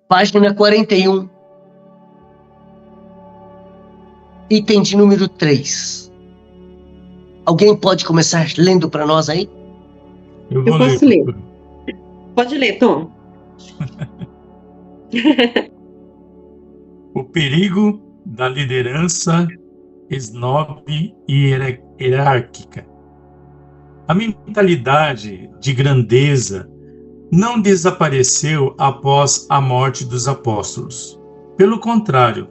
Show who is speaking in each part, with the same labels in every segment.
Speaker 1: Página 41. Item de número 3. Alguém pode começar lendo para nós aí?
Speaker 2: Eu posso ler. Pode ler, Tom.
Speaker 3: O perigo da liderança esnobe e hierárquica. A mentalidade de grandeza não desapareceu após a morte dos apóstolos. Pelo contrário,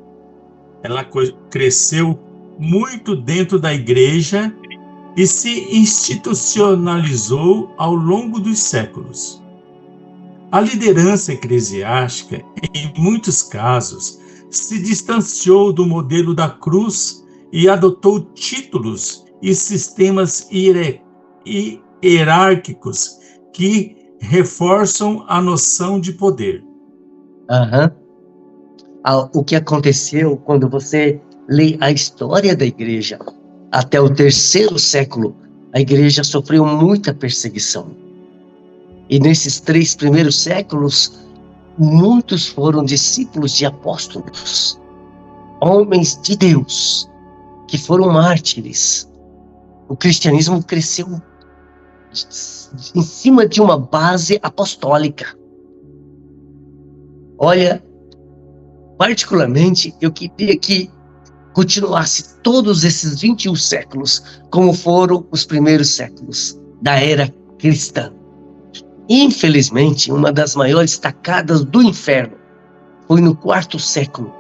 Speaker 3: ela cresceu muito dentro da igreja e se institucionalizou ao longo dos séculos. A liderança eclesiástica, em muitos casos, se distanciou do modelo da cruz e adotou títulos e sistemas hierárquicos que reforçam a noção de poder.
Speaker 1: O que aconteceu quando você lê a história da igreja, até o 3º século, a igreja sofreu muita perseguição. E nesses 3 primeiros séculos, muitos foram discípulos de apóstolos, homens de Deus, que foram mártires. O cristianismo cresceu em cima de uma base apostólica. Olha, particularmente, eu queria que continuasse todos esses 21 séculos, como foram os primeiros séculos da era cristã. Infelizmente, uma das maiores tacadas do inferno foi no 4º século,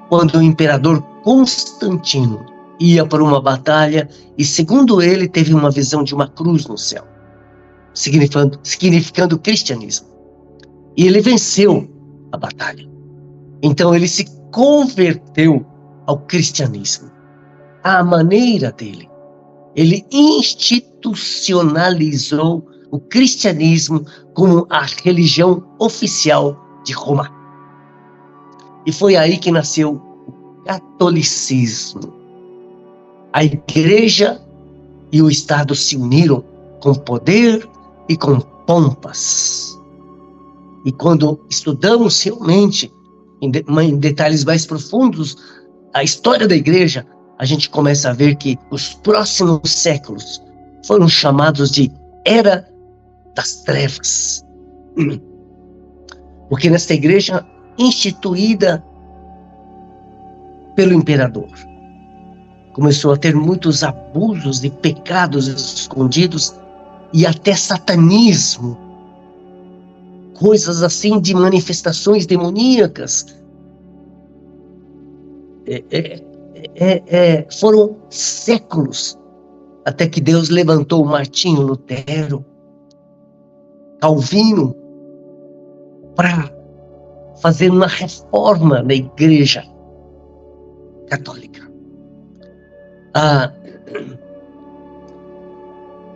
Speaker 1: quando o imperador Constantino ia para uma batalha e, segundo ele, teve uma visão de uma cruz no céu, significando o cristianismo. E ele venceu a batalha. Então ele se converteu ao cristianismo, à maneira dele. Ele institucionalizou o cristianismo como a religião oficial de Roma. E foi aí que nasceu o catolicismo. A igreja e o Estado se uniram com poder e com pompas. E quando estudamos realmente, em detalhes mais profundos, a história da igreja, a gente começa a ver que os próximos séculos foram chamados de Era das Trevas. Porque nesta igreja instituída pelo imperador, começou a ter muitos abusos e pecados escondidos e até satanismo, coisas assim de manifestações demoníacas. Foram séculos até que Deus levantou Martinho Lutero, Calvino, para fazer uma reforma na igreja católica. A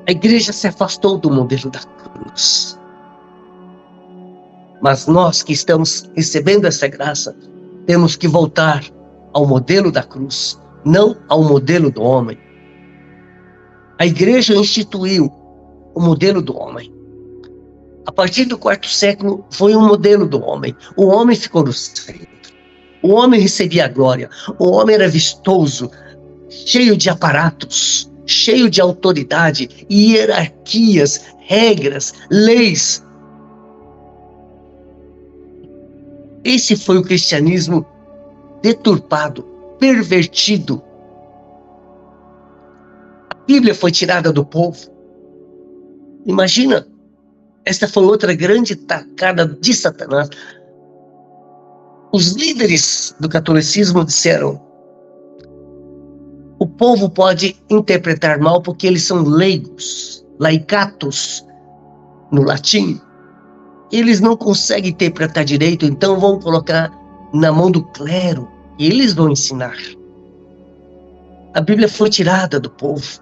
Speaker 1: igreja se afastou do modelo da cruz. Mas nós que estamos recebendo essa graça, temos que voltar ao modelo da cruz, não ao modelo do homem. A igreja instituiu o modelo do homem. A partir do 4º século, foi um modelo do homem. O homem ficou no centro. O homem recebia a glória. O homem era vistoso, cheio de aparatos, cheio de autoridade, hierarquias, regras, leis. Esse foi o cristianismo deturpado, pervertido. A Bíblia foi tirada do povo. Imagina, esta foi outra grande tacada de Satanás. Os líderes do catolicismo disseram: o povo pode interpretar mal porque eles são leigos, laicatos, no latim. Eles não conseguem interpretar direito, então vão colocar na mão do clero e eles vão ensinar. A Bíblia foi tirada do povo.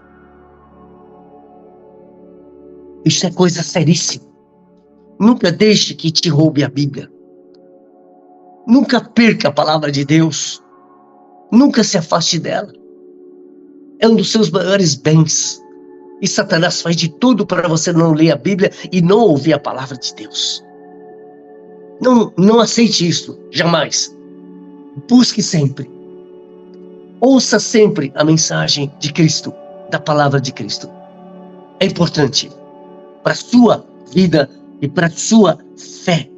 Speaker 1: Isso é coisa seríssima. Nunca deixe que te roube a Bíblia. Nunca perca a palavra de Deus. Nunca se afaste dela. É um dos seus maiores bens. E Satanás faz de tudo para você não ler a Bíblia e não ouvir a palavra de Deus. Não aceite isso, jamais. Busque sempre. Ouça sempre a mensagem de Cristo, da palavra de Cristo. É importante para a sua vida e para a sua fé.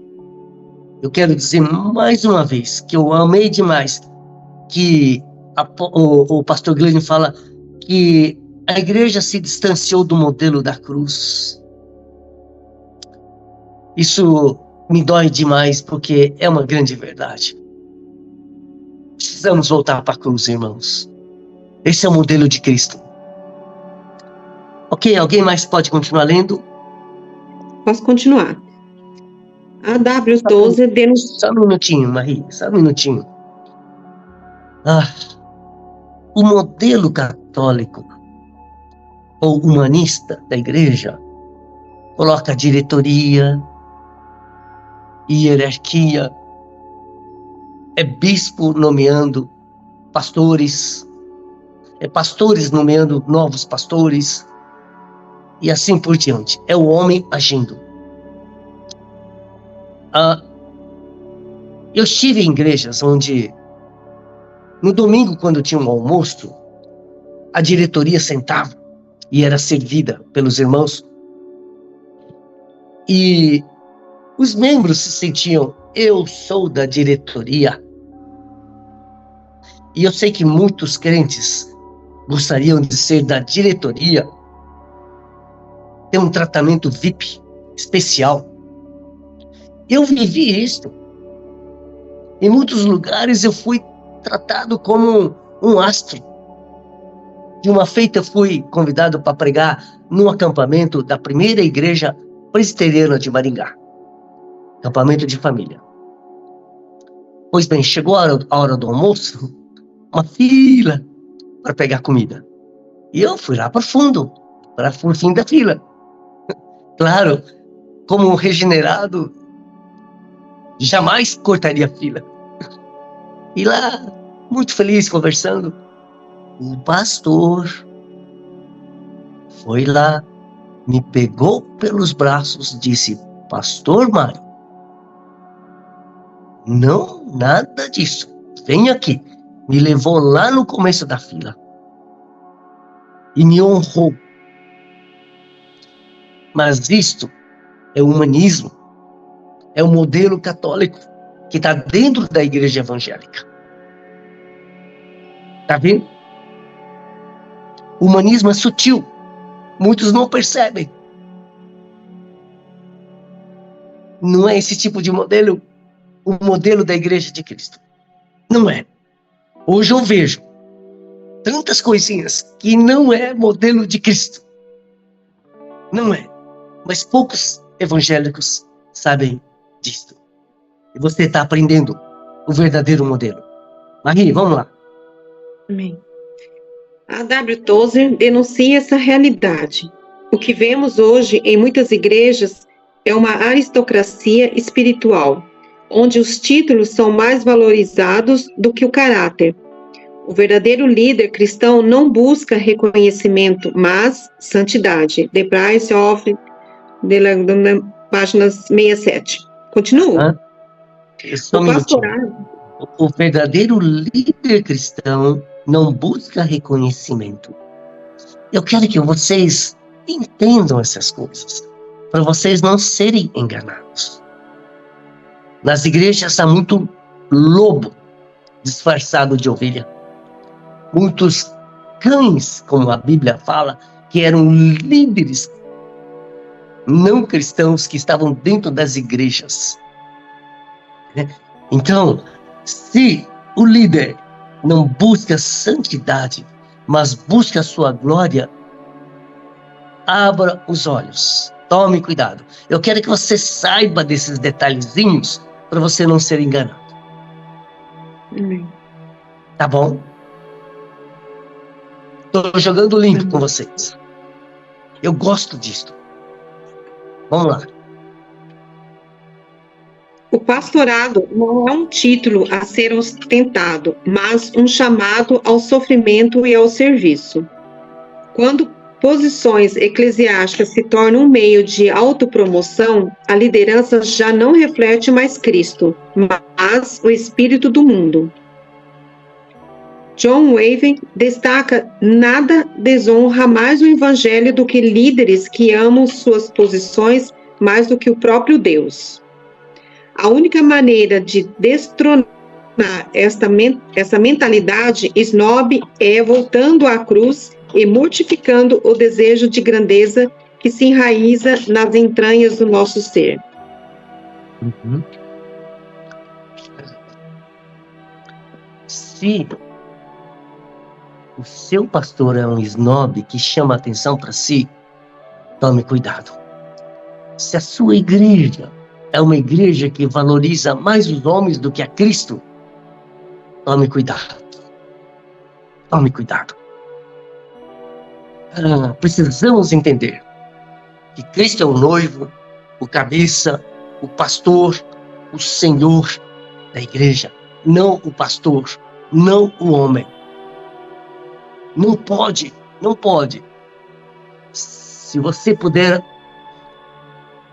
Speaker 1: Eu quero dizer mais uma vez que eu amei demais que o pastor Glenn fala que a igreja se distanciou do modelo da cruz. Isso me dói demais, porque é uma grande verdade. Precisamos voltar para a cruz, irmãos. Esse é o modelo de Cristo. Ok, alguém mais pode continuar lendo?
Speaker 2: Posso continuar. A W. Tozer denuncia...
Speaker 1: Só um minutinho, Marie, só um minutinho. O modelo católico ou humanista da igreja coloca diretoria, hierarquia, é bispo nomeando pastores, é pastores nomeando novos pastores, e assim por diante. É o homem agindo. Eu estive em igrejas onde, no domingo, quando tinha um almoço, a diretoria sentava e era servida pelos irmãos. E os membros se sentiam, eu sou da diretoria. E eu sei que muitos crentes gostariam de ser da diretoria, ter um tratamento VIP especial. Eu vivi isso. Em muitos lugares eu fui tratado como um astro. De uma feita eu fui convidado para pregar num acampamento da primeira igreja presbiteriana de Maringá. Acampamento de família. Pois bem, chegou a hora do almoço, uma fila para pegar comida. E eu fui lá para o fundo, para o fim da fila. Claro, como regenerado, jamais cortaria a fila. E lá, muito feliz, conversando, o pastor foi lá, me pegou pelos braços, disse, Pastor Mário, não, nada disso, vem aqui. Me levou lá no começo da fila e me honrou. Mas isto é o humanismo, é o modelo católico que está dentro da igreja evangélica. Está vendo? O humanismo é sutil. Muitos não percebem. Não é esse tipo de modelo o modelo da igreja de Cristo. Não é. Hoje eu vejo tantas coisinhas que não é modelo de Cristo. Não é. Mas poucos evangélicos sabem disso. E você está aprendendo o verdadeiro modelo. Marie, vamos lá.
Speaker 2: Amém. A W. Tozer denuncia essa realidade. O que vemos hoje em muitas igrejas é uma aristocracia espiritual, onde os títulos são mais valorizados do que o caráter. O verdadeiro líder cristão não busca reconhecimento, mas santidade. The Price of... páginas 67. Continua.
Speaker 1: O pastorado. O verdadeiro líder cristão não busca reconhecimento. Eu quero que vocês entendam essas coisas, para vocês não serem enganados. Nas igrejas há muito lobo disfarçado de ovelha. Muitos cães, como a Bíblia fala, que eram líderes não cristãos que estavam dentro das igrejas. Então, se o líder não busca santidade, mas busca a sua glória, abra os olhos, tome cuidado. Eu quero que você saiba desses detalhezinhos para você não ser enganado. Tá bom? Estou jogando limpo com vocês. Eu gosto disso. Vamos lá.
Speaker 2: O pastorado não é um título a ser ostentado, mas um chamado ao sofrimento e ao serviço. Quando posições eclesiásticas se tornam um meio de autopromoção, a liderança já não reflete mais Cristo, mas o espírito do mundo. John Waving destaca: nada desonra mais o evangelho do que líderes que amam suas posições mais do que o próprio Deus. A única maneira de destronar essa mentalidade snob é voltando à cruz e mortificando o desejo de grandeza que se enraiza nas entranhas do nosso ser.
Speaker 1: Uhum. Se o seu pastor é um snob que chama a atenção para si, tome cuidado. Se a sua igreja é uma igreja que valoriza mais os homens do que a Cristo, tome cuidado. Tome cuidado. Precisamos entender que Cristo é o noivo, o cabeça, o pastor, o Senhor da igreja, não o pastor, não o homem. Não pode. Se você puder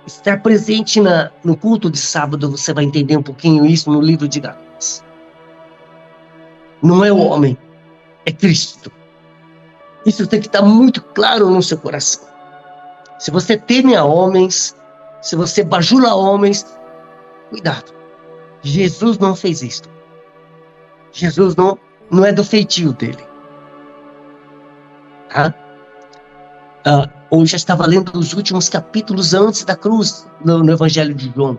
Speaker 1: estar presente no culto de sábado, você vai entender um pouquinho isso no livro de Gálatas. Não é o homem, é Cristo. Isso tem que estar muito claro no seu coração. Se você teme a homens, se você bajula homens, cuidado. Jesus não fez isso. Jesus não é do feitio dele. Tá? Hoje eu estava lendo os últimos capítulos antes da cruz no Evangelho de João.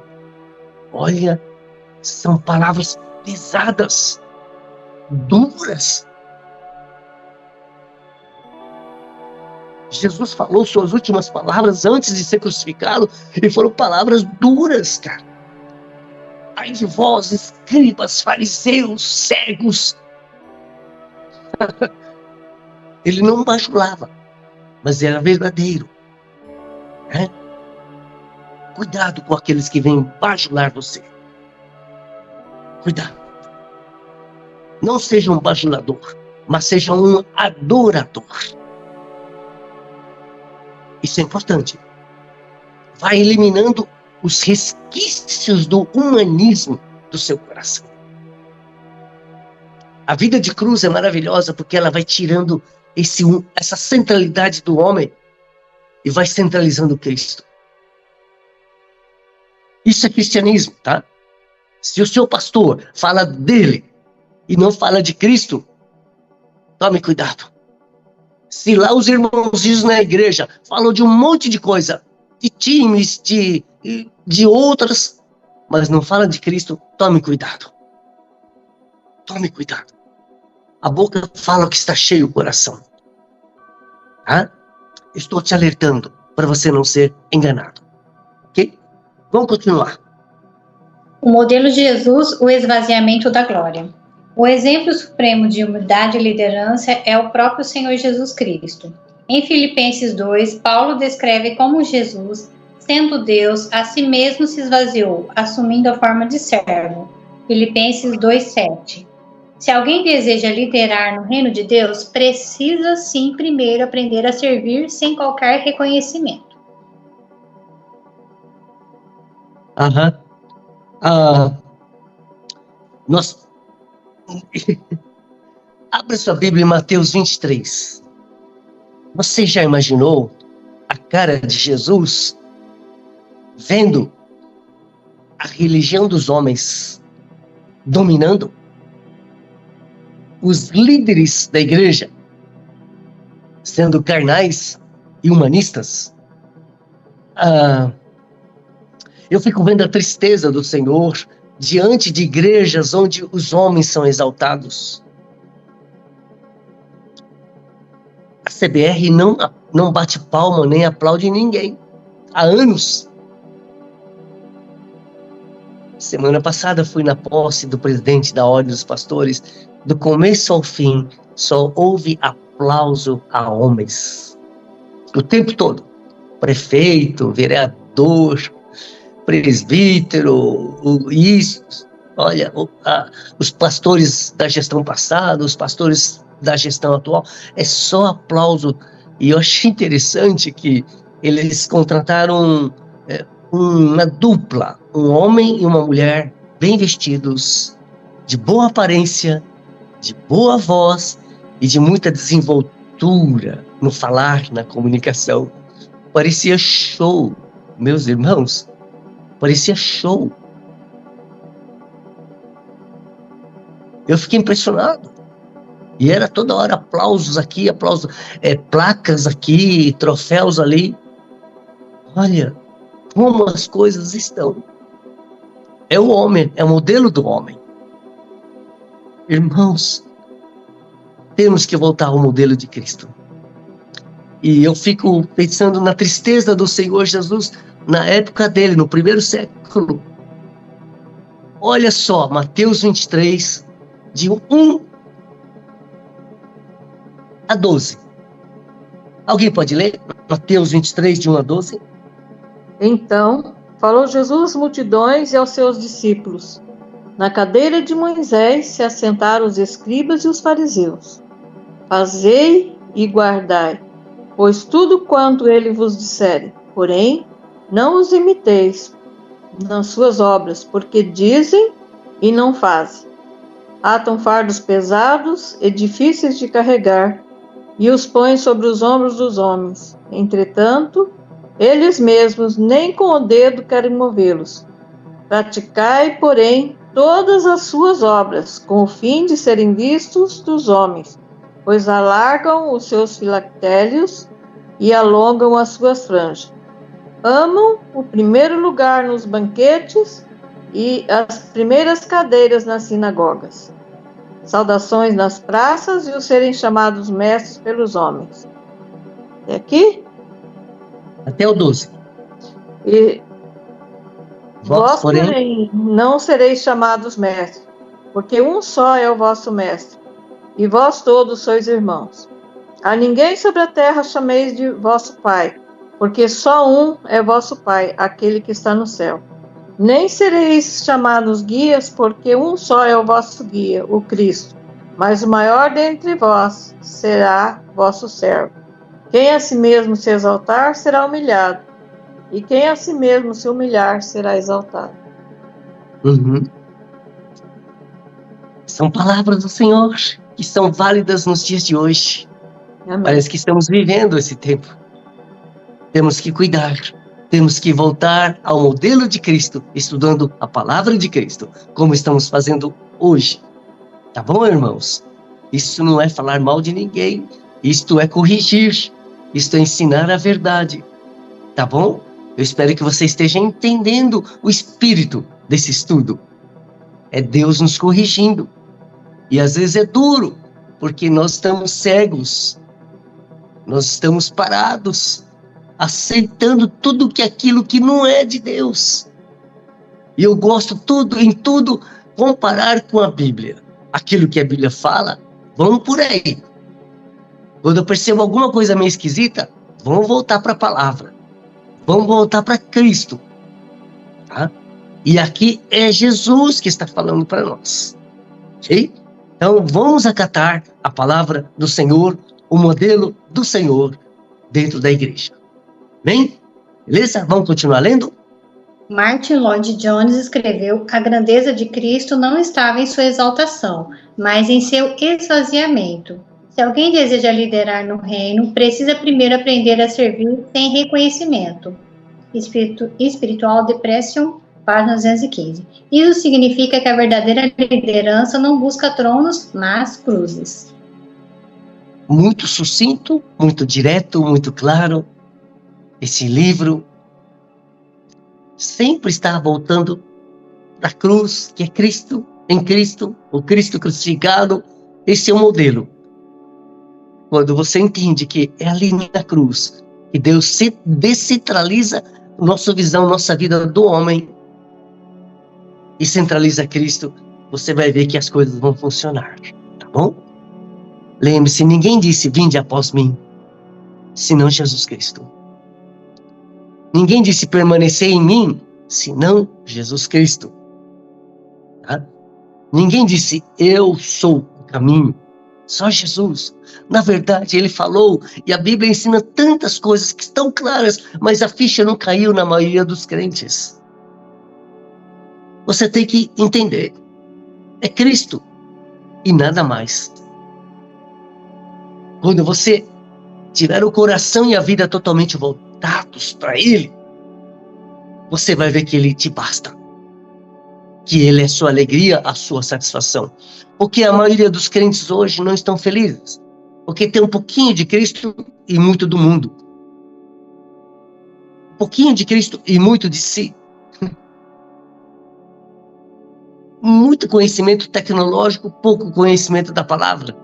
Speaker 1: Olha, são palavras pesadas, duras. Jesus falou suas últimas palavras antes de ser crucificado e foram palavras duras, cara. Ai de vós, escribas, fariseus, cegos. Ele não bajulava, mas era verdadeiro. Né? Cuidado com aqueles que vêm bajular você. Cuidado. Não seja um bajulador, mas seja um adorador. Isso é importante. Vai eliminando os resquícios do humanismo do seu coração. A vida de cruz é maravilhosa porque ela vai tirando essa centralidade do homem e vai centralizando Cristo. Isso é cristianismo, tá? Se o seu pastor fala dele e não fala de Cristo, tome cuidado. Se lá os irmãozinhos na igreja falam de um monte de coisa, de times, de outras, mas não falam de Cristo, tome cuidado. Tome cuidado. A boca fala o que está cheio o coração. Tá? Estou te alertando para você não ser enganado. Ok? Vamos continuar.
Speaker 4: O modelo de Jesus, o esvaziamento da glória. O exemplo supremo de humildade e liderança é o próprio Senhor Jesus Cristo. Em Filipenses 2, Paulo descreve como Jesus, sendo Deus, a si mesmo se esvaziou, assumindo a forma de servo. Filipenses 2:7. Se alguém deseja liderar no reino de Deus, precisa sim primeiro aprender a servir sem qualquer reconhecimento.
Speaker 1: Abra sua Bíblia em Mateus 23. Você já imaginou a cara de Jesus vendo a religião dos homens dominando? Os líderes da igreja sendo carnais e humanistas? Eu fico vendo a tristeza do Senhor diante de igrejas onde os homens são exaltados. A CBR não bate palma nem aplaude ninguém. Há anos. Semana passada fui na posse do presidente da Ordem dos Pastores. Do começo ao fim, só houve aplauso a homens. O tempo todo. Prefeito, vereador, presbítero, olha, os pastores da gestão passada, os pastores da gestão atual, é só aplauso E eu achei interessante que eles contrataram uma dupla, um homem e uma mulher bem vestidos, de boa aparência, de boa voz e de muita desenvoltura no falar, na comunicação. Parecia show, meus irmãos, parecia show. Eu fiquei impressionado. E era toda hora aplausos aqui, aplausos, placas aqui, troféus ali. Olha como as coisas estão. É o homem, é o modelo do homem. Irmãos, temos que voltar ao modelo de Cristo. E eu fico pensando na tristeza do Senhor Jesus na época dele, no primeiro século. Olha só, Mateus 23, de 1 a 12. Alguém pode ler? Mateus 23, de 1 a 12.
Speaker 5: Então, falou Jesus às multidões e aos seus discípulos. Na cadeira de Moisés se assentaram os escribas e os fariseus. Fazei e guardai, pois tudo quanto ele vos disser, porém, não os imiteis nas suas obras, porque dizem e não fazem. Atam fardos pesados e difíceis de carregar, e os põem sobre os ombros dos homens. Entretanto, eles mesmos nem com o dedo querem movê-los. Praticai, porém, todas as suas obras, com o fim de serem vistos dos homens, pois alargam os seus filactérios e alongam as suas franjas. Amam o primeiro lugar nos banquetes e as primeiras cadeiras nas sinagogas. Saudações nas praças e os serem chamados mestres pelos homens. Até aqui?
Speaker 1: Até o 12.
Speaker 5: E vós,
Speaker 1: porém,
Speaker 5: porém, não sereis chamados mestres, porque um só é o vosso mestre, e vós todos sois irmãos. A ninguém sobre a terra chameis de vosso pai, porque só um é vosso pai, aquele que está no céu. Nem sereis chamados guias, porque um só é o vosso guia, o Cristo. Mas o maior dentre vós será vosso servo. Quem a si mesmo se exaltar, será humilhado. E quem a si mesmo se humilhar, será exaltado.
Speaker 1: São palavras do Senhor que são válidas nos dias de hoje.
Speaker 5: Amém.
Speaker 1: Parece que estamos vivendo esse tempo. Temos que cuidar. Temos que voltar ao modelo de Cristo, estudando a palavra de Cristo, como estamos fazendo hoje. Tá bom, irmãos? Isso não é falar mal de ninguém. Isto é corrigir. Isto é ensinar a verdade. Tá bom? Eu espero que você esteja entendendo o espírito desse estudo. É Deus nos corrigindo. E às vezes é duro, porque nós estamos cegos. Nós estamos parados, aceitando tudo aquilo que não é de Deus. E eu gosto em tudo comparar com a Bíblia. Aquilo que a Bíblia fala, vamos por aí. Quando eu percebo alguma coisa meio esquisita, vamos voltar para a palavra. Vamos voltar para Cristo. Tá? E aqui é Jesus que está falando para nós. Ok? Então vamos acatar a palavra do Senhor, o modelo do Senhor dentro da igreja. Bem? Beleza? Vamos continuar lendo?
Speaker 4: Martin Lloyd Jones escreveu: a grandeza de Cristo não estava em sua exaltação, mas em seu esvaziamento. Se alguém deseja liderar no reino, precisa primeiro aprender a servir sem reconhecimento. Spiritual Depression, página 215. Isso significa que a verdadeira liderança não busca tronos, mas cruzes.
Speaker 1: Muito sucinto, muito direto, muito claro. Esse livro sempre está voltando para a cruz, que é Cristo, em Cristo, o Cristo crucificado. Esse é o modelo. Quando você entende que é ali na cruz que Deus se descentraliza nossa visão, nossa vida do homem e centraliza Cristo, você vai ver que as coisas vão funcionar, tá bom? Lembre-se, ninguém disse, vinde após mim, senão Jesus Cristo. Ninguém disse, permanecer em mim, senão Jesus Cristo. Tá? Ninguém disse, eu sou o caminho. Só Jesus. Na verdade, ele falou, e a Bíblia ensina tantas coisas que estão claras, mas a ficha não caiu na maioria dos crentes. Você tem que entender. É Cristo e nada mais. Quando você tiver o coração e a vida totalmente voltados para Ele, você vai ver que Ele te basta. Que Ele é sua alegria, a sua satisfação. Porque a maioria dos crentes hoje não estão felizes. Porque tem um pouquinho de Cristo e muito do mundo. Um pouquinho de Cristo e muito de si. Muito conhecimento tecnológico, pouco conhecimento da palavra.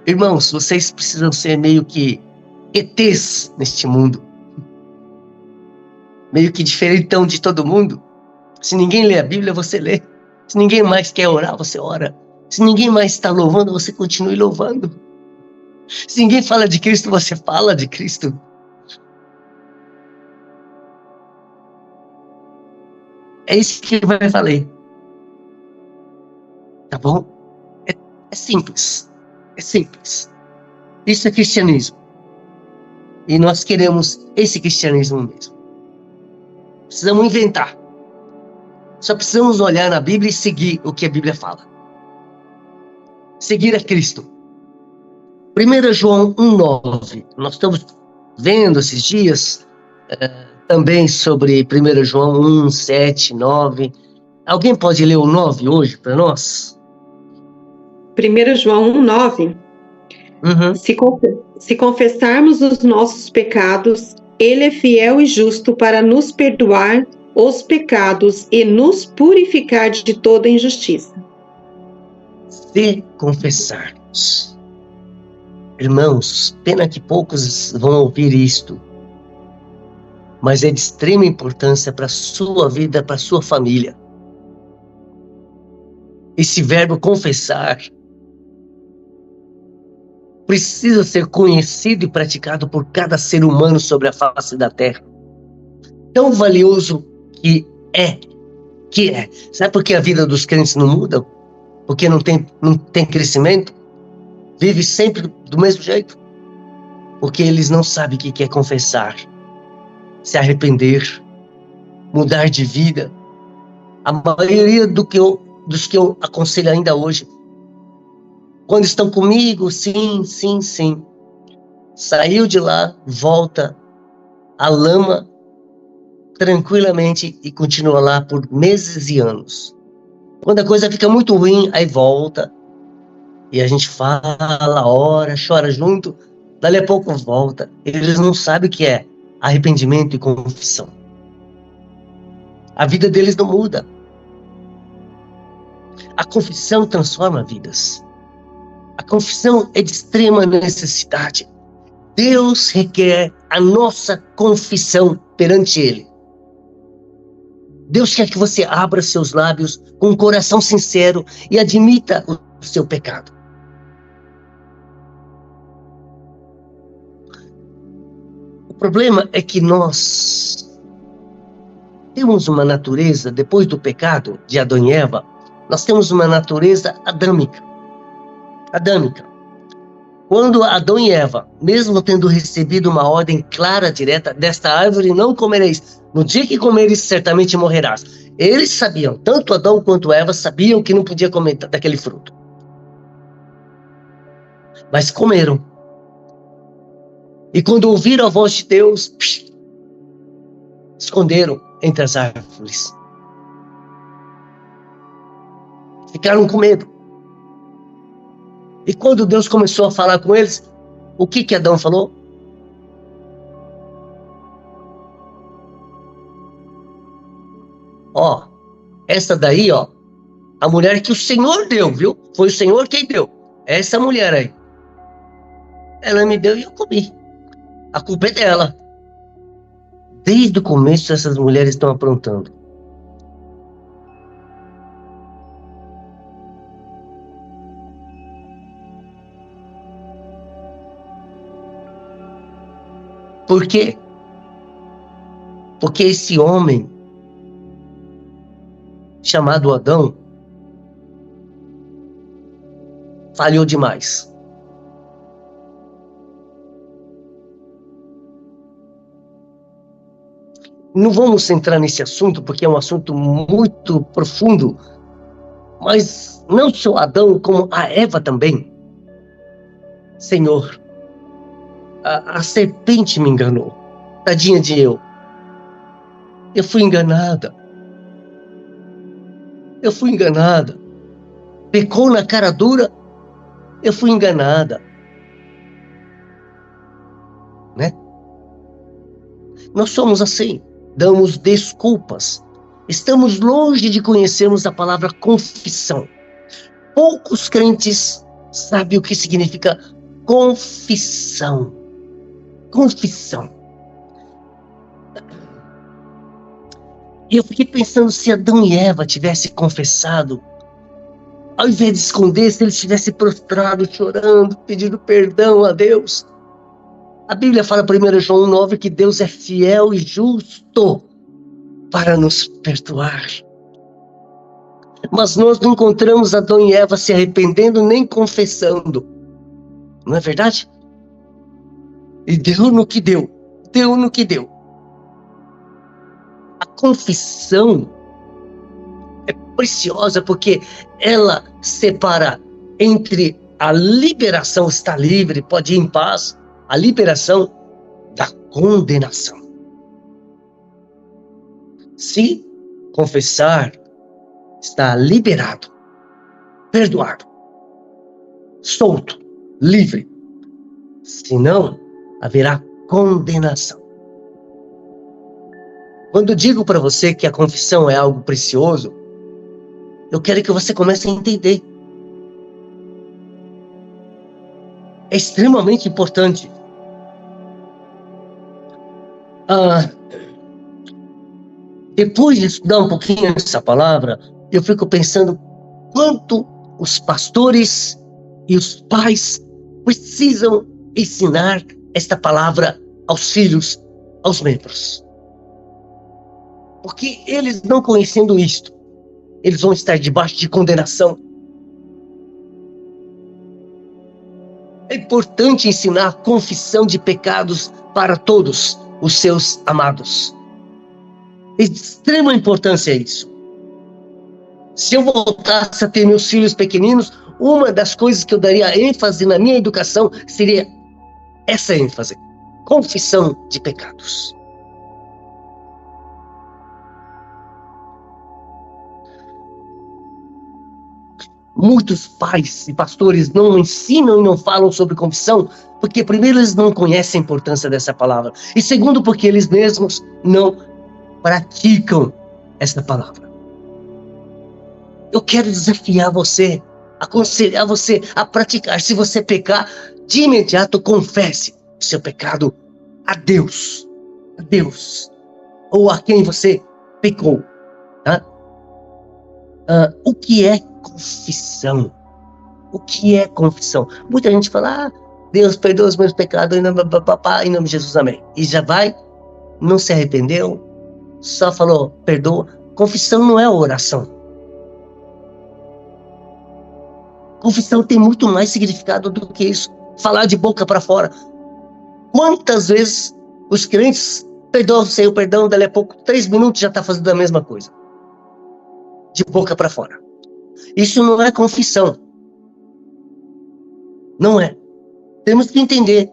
Speaker 1: Irmãos, vocês precisam ser meio que ETs neste mundo. Meio que diferentão de todo mundo. Se ninguém lê a Bíblia, você lê. Se ninguém mais quer orar, você ora. Se ninguém mais está louvando, você continue louvando. Se ninguém fala de Cristo, você fala de Cristo. É isso que ele vai falar. Tá bom? É simples. É simples. Isso é cristianismo. E nós queremos esse cristianismo mesmo. Precisamos inventar. Só precisamos olhar na Bíblia e seguir o que a Bíblia fala. Seguir a Cristo. 1 João 1,9. Nós estamos vendo esses dias também sobre 1 João 1, 7, 9. Alguém pode ler o 9 hoje para nós?
Speaker 2: 1 João 1,9. Se confessarmos os nossos pecados, Ele é fiel e justo para nos perdoar os pecados e nos purificar de toda injustiça.
Speaker 1: Se confessarmos. Irmãos, pena que poucos vão ouvir isto, mas é de extrema importância para a sua vida, para a sua família. Esse verbo confessar precisa ser conhecido e praticado por cada ser humano sobre a face da terra. Tão valioso que é. Sabe por que a vida dos crentes não muda? Porque não tem crescimento? Vive sempre do mesmo jeito? Porque eles não sabem o que é confessar, se arrepender, mudar de vida. A maioria dos que eu aconselho ainda hoje, quando estão comigo, sim. Saiu de lá, volta à lama tranquilamente e continua lá por meses e anos. Quando a coisa fica muito ruim, aí volta. E a gente fala, ora, chora junto. Dali a pouco volta. Eles não sabem o que é arrependimento e confissão. A vida deles não muda. A confissão transforma vidas. A confissão é de extrema necessidade. Deus requer a nossa confissão perante Ele. Deus quer que você abra seus lábios com um coração sincero e admita o seu pecado. O problema é que nós temos uma natureza, depois do pecado de Adão e Eva, nós temos uma natureza adâmica. Quando Adão e Eva, mesmo tendo recebido uma ordem clara, direta, desta árvore não comereis, no dia que comeres certamente morrerás. Eles sabiam, tanto Adão quanto Eva sabiam que não podia comer daquele fruto. Mas comeram. E quando ouviram a voz de Deus, esconderam entre as árvores. Ficaram com medo. E quando Deus começou a falar com eles, o que Adão falou? Essa daí, a mulher que o Senhor deu, viu? Foi o Senhor quem deu. Essa mulher aí. Ela me deu e eu comi. A culpa é dela. Desde o começo, essas mulheres estão aprontando. Por quê? Porque esse homem, chamado Adão, falhou demais. Não vamos entrar nesse assunto, porque é um assunto muito profundo, mas não só Adão, como a Eva também. Senhor, a serpente me enganou. Tadinha de eu. Eu fui enganada. Eu fui enganada. Pecou na cara dura. Eu fui enganada. Né? Nós somos assim. Damos desculpas. Estamos longe de conhecermos a palavra confissão. Poucos crentes sabem o que significa confissão. Confissão. E eu fiquei pensando, se Adão e Eva tivessem confessado, ao invés de esconder, se eles tivessem prostrado, chorando, pedindo perdão a Deus. A Bíblia fala em 1 João 9 que Deus é fiel e justo para nos perdoar. Mas nós não encontramos Adão e Eva se arrependendo nem confessando. Não é verdade? E deu no que deu. Deu no que deu. A confissão é preciosa porque ela separa entre a liberação, está livre, pode ir em paz, a liberação da condenação. Se confessar, está liberado, perdoado, solto, livre. Senão, haverá condenação. Quando digo para você que a confissão é algo precioso, eu quero que você comece a entender. É extremamente importante. Depois de estudar um pouquinho essa palavra, eu fico pensando quanto os pastores e os pais precisam ensinar esta palavra aos filhos, aos membros. Porque eles não conhecendo isto, eles vão estar debaixo de condenação. É importante ensinar a confissão de pecados para todos os seus amados. É de extrema importância isso. Se eu voltasse a ter meus filhos pequeninos, uma das coisas que eu daria ênfase na minha educação seria essa ênfase: confissão de pecados. Muitos pais e pastores não ensinam e não falam sobre confissão, porque primeiro eles não conhecem a importância dessa palavra, e segundo porque eles mesmos não praticam essa palavra. Eu quero desafiar você, aconselhar você a praticar. Se você pecar, de imediato confesse o seu pecado a Deus, ou a quem você pecou, tá? O que é confissão? O que é confissão? Muita gente fala, Deus perdoa os meus pecados, em nome de Jesus, amém. E já vai, não se arrependeu, só falou, perdoa. Confissão não é oração. Confissão tem muito mais significado do que isso. Falar de boca para fora. Quantas vezes os crentes perdoam o Senhor, perdão, dali a pouco, 3 minutos já está fazendo a mesma coisa. De boca para fora. Isso não é confissão. Não é. Temos que entender.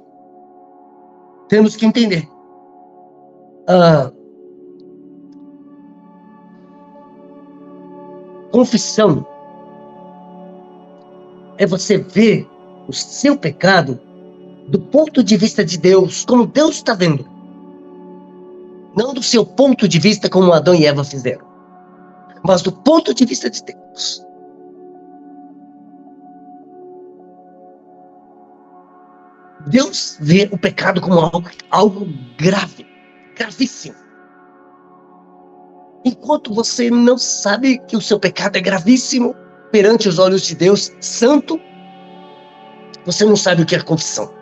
Speaker 1: Confissão é você ver o seu pecado do ponto de vista de Deus, como Deus está vendo. Não do seu ponto de vista como Adão e Eva fizeram, mas do ponto de vista de Deus. Deus vê o pecado como algo grave, gravíssimo. Enquanto você não sabe que o seu pecado é gravíssimo perante os olhos de Deus santo, você não sabe o que é confissão.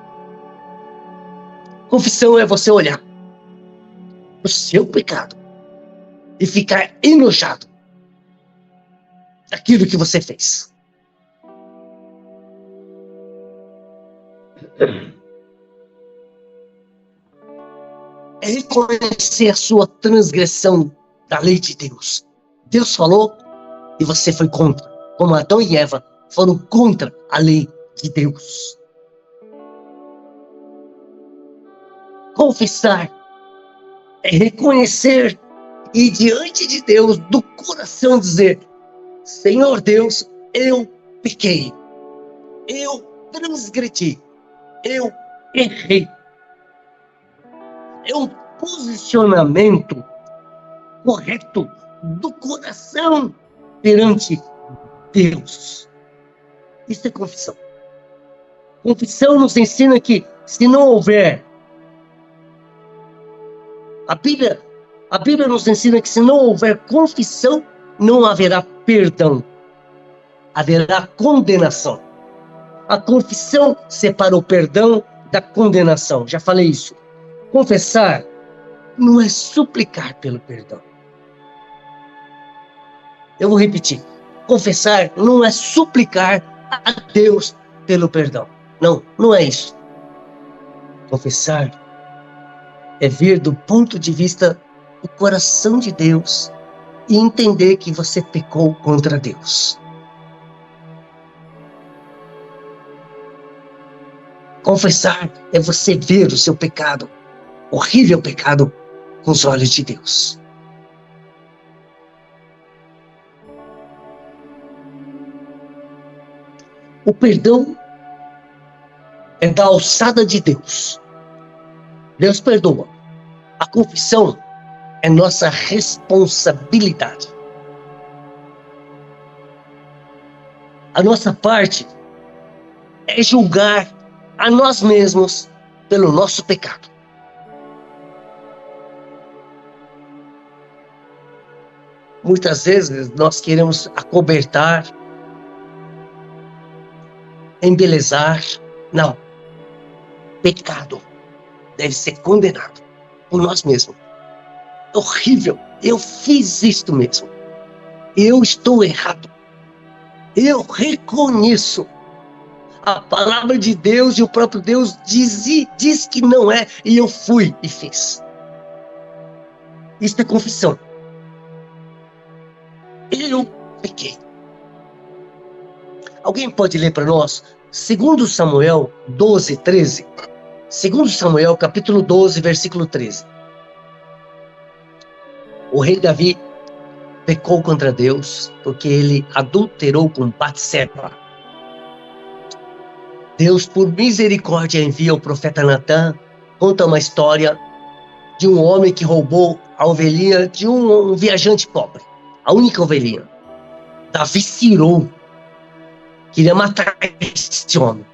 Speaker 1: Confissão é você olhar o seu pecado e ficar enojado daquilo que você fez. É reconhecer a sua transgressão da lei de Deus. Deus falou e você foi contra. Como Adão e Eva foram contra a lei de Deus. Confessar é reconhecer e diante de Deus, do coração dizer: Senhor Deus, eu pequei, eu transgredi, eu errei. É um posicionamento correto do coração perante Deus. Isso é confissão. Confissão nos ensina que se não houver, a Bíblia nos ensina que se não houver confissão, não haverá perdão. Haverá condenação. A confissão separa o perdão da condenação. Já falei isso. Confessar não é suplicar pelo perdão. Eu vou repetir. Confessar não é suplicar a Deus pelo perdão. Não, não é isso. Confessar é ver do ponto de vista do coração de Deus e entender que você pecou contra Deus. Confessar é você ver o seu pecado, horrível pecado, com os olhos de Deus. O perdão é da alçada de Deus. Deus perdoa. A confissão é nossa responsabilidade. A nossa parte é julgar a nós mesmos pelo nosso pecado. Muitas vezes nós queremos acobertar, embelezar. Não. Pecado deve ser condenado por nós mesmos. É horrível. Eu fiz isto mesmo. Eu estou errado. Eu reconheço. A palavra de Deus e o próprio Deus diz que não é, e eu fui e fiz. Isso é confissão. Eu pequei. Alguém pode ler para nós? 2 Samuel 12, 13. 2 Samuel, capítulo 12, versículo 13. O rei Davi pecou contra Deus porque ele adulterou com Batseba. Deus, por misericórdia, envia o profeta Natã, conta uma história de um homem que roubou a ovelhinha de um viajante pobre. A única ovelhinha. Davi cirou. Queria matar esse homem.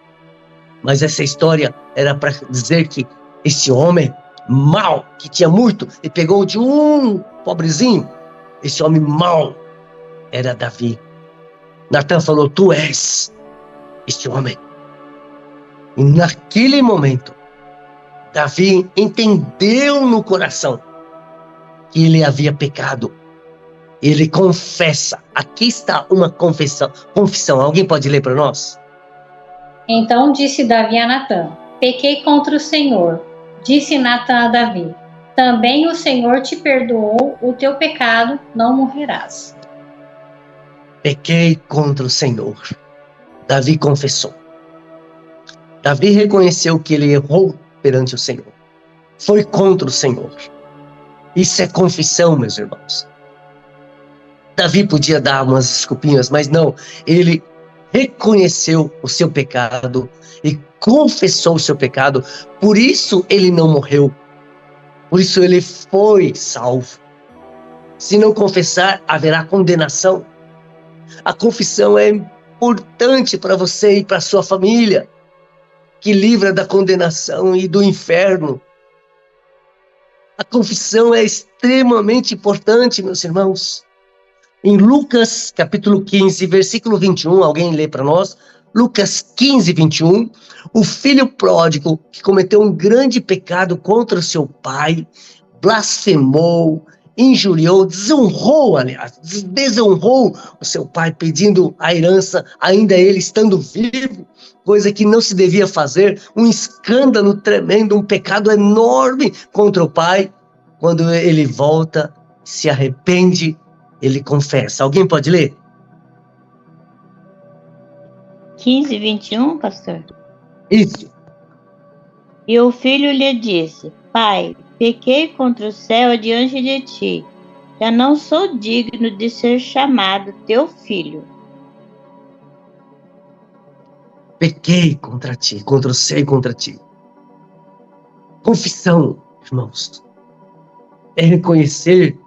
Speaker 1: Mas essa história era para dizer que esse homem mau, que tinha muito, e pegou de um pobrezinho, esse homem mau era Davi. Natã falou: tu és este homem. E naquele momento, Davi entendeu no coração que ele havia pecado. Ele confessa. Aqui está uma confissão. Alguém pode ler para nós?
Speaker 4: Então disse Davi a Natã: pequei contra o Senhor. Disse Natã a Davi: também o Senhor te perdoou o teu pecado, não morrerás.
Speaker 1: Pequei contra o Senhor. Davi confessou. Davi reconheceu que ele errou perante o Senhor. Foi contra o Senhor. Isso é confissão, meus irmãos. Davi podia dar umas desculpinhas, mas não. Ele reconheceu o seu pecado e confessou o seu pecado. Por isso ele não morreu. Por isso ele foi salvo. Se não confessar, haverá condenação. A confissão é importante para você e para sua família, que livra da condenação e do inferno. A confissão é extremamente importante, meus irmãos. Em Lucas, capítulo 15, versículo 21, alguém lê para nós? Lucas 15, 21, o filho pródigo, que cometeu um grande pecado contra o seu pai, blasfemou, injuriou, desonrou, aliás, desonrou o seu pai, pedindo a herança, ainda ele estando vivo, coisa que não se devia fazer, um escândalo tremendo, um pecado enorme contra o pai. Quando ele volta, se arrepende, ele confessa. Alguém pode ler?
Speaker 6: 15:21, pastor.
Speaker 1: Isso.
Speaker 6: E o filho lhe disse: Pai, pequei contra o céu e diante de ti. Já não sou digno de ser chamado teu filho.
Speaker 1: Pequei contra ti, contra o céu e contra ti. Confissão, irmãos, é reconhecer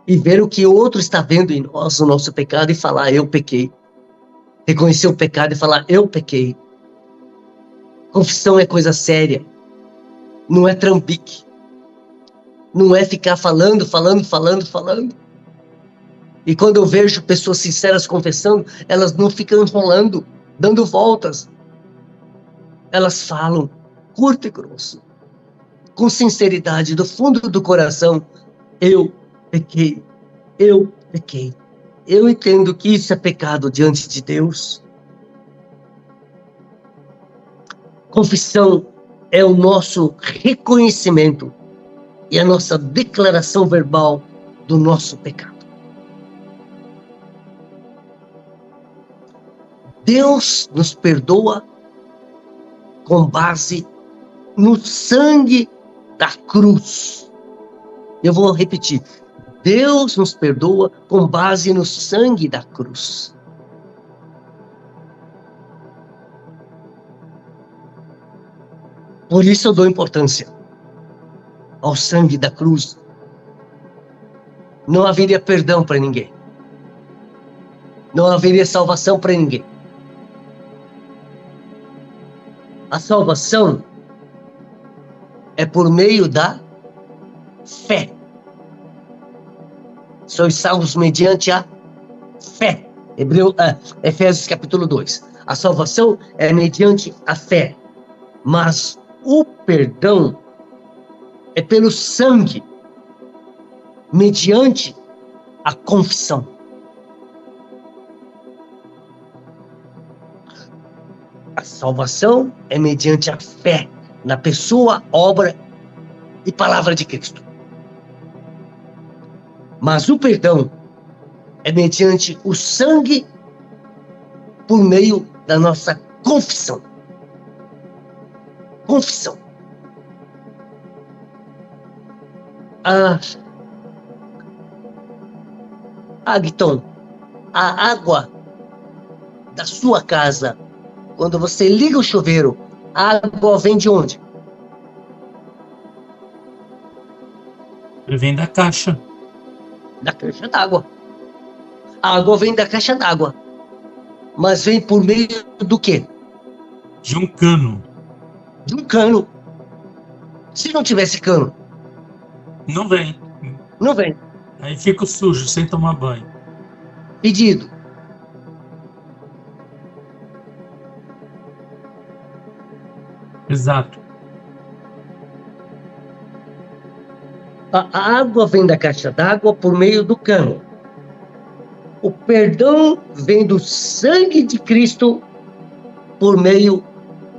Speaker 1: e ver o que o outro está vendo em nós, o nosso pecado, e falar: eu pequei. Reconhecer o pecado e falar: eu pequei. Confissão é coisa séria. Não é trambique. Não é ficar falando. E quando eu vejo pessoas sinceras confessando, elas não ficam enrolando, dando voltas. Elas falam curto e grosso, com sinceridade, do fundo do coração: eu pequei, eu pequei. Eu entendo que isso é pecado diante de Deus. Confissão é o nosso reconhecimento e a nossa declaração verbal do nosso pecado. Deus nos perdoa com base no sangue da cruz. Eu vou repetir. Deus nos perdoa com base no sangue da cruz. Por isso eu dou importância ao sangue da cruz. Não haveria perdão para ninguém. Não haveria salvação para ninguém. A salvação é por meio da fé. Sois salvos mediante a fé. Efésios capítulo 2. A salvação é mediante a fé. Mas o perdão é pelo sangue, mediante a confissão. A salvação é mediante a fé na pessoa, obra e palavra de Cristo. Mas o perdão é mediante o sangue por meio da nossa confissão. Confissão. Agton, a água da sua casa, quando você liga o chuveiro, a água vem de onde?
Speaker 3: Vem da caixa.
Speaker 1: Da caixa d'água. A água vem da caixa d'água. Mas vem por meio do quê?
Speaker 3: De um cano.
Speaker 1: De um cano. Se não tivesse cano,
Speaker 3: Não vem.
Speaker 1: não vem.
Speaker 3: Aí fica sujo, sem tomar banho.
Speaker 1: Pedido.
Speaker 3: Exato.
Speaker 1: A água vem da caixa d'água por meio do cano. O perdão vem do sangue de Cristo por meio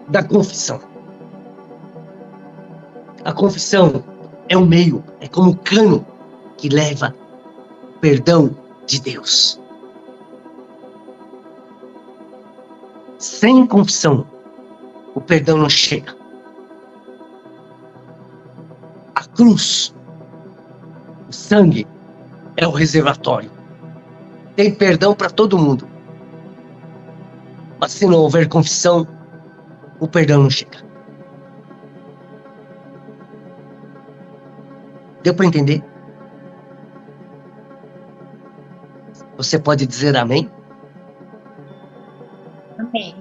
Speaker 1: da confissão. A confissão é o meio, é como o cano que leva o perdão de Deus. Sem confissão, o perdão não chega. A cruz, o sangue, é o reservatório. Tem perdão para todo mundo. Mas se não houver confissão, o perdão não chega. Deu para entender? Você pode dizer amém?
Speaker 6: Amém.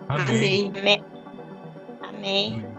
Speaker 3: Amém.
Speaker 2: Amém.
Speaker 6: Amém. Amém.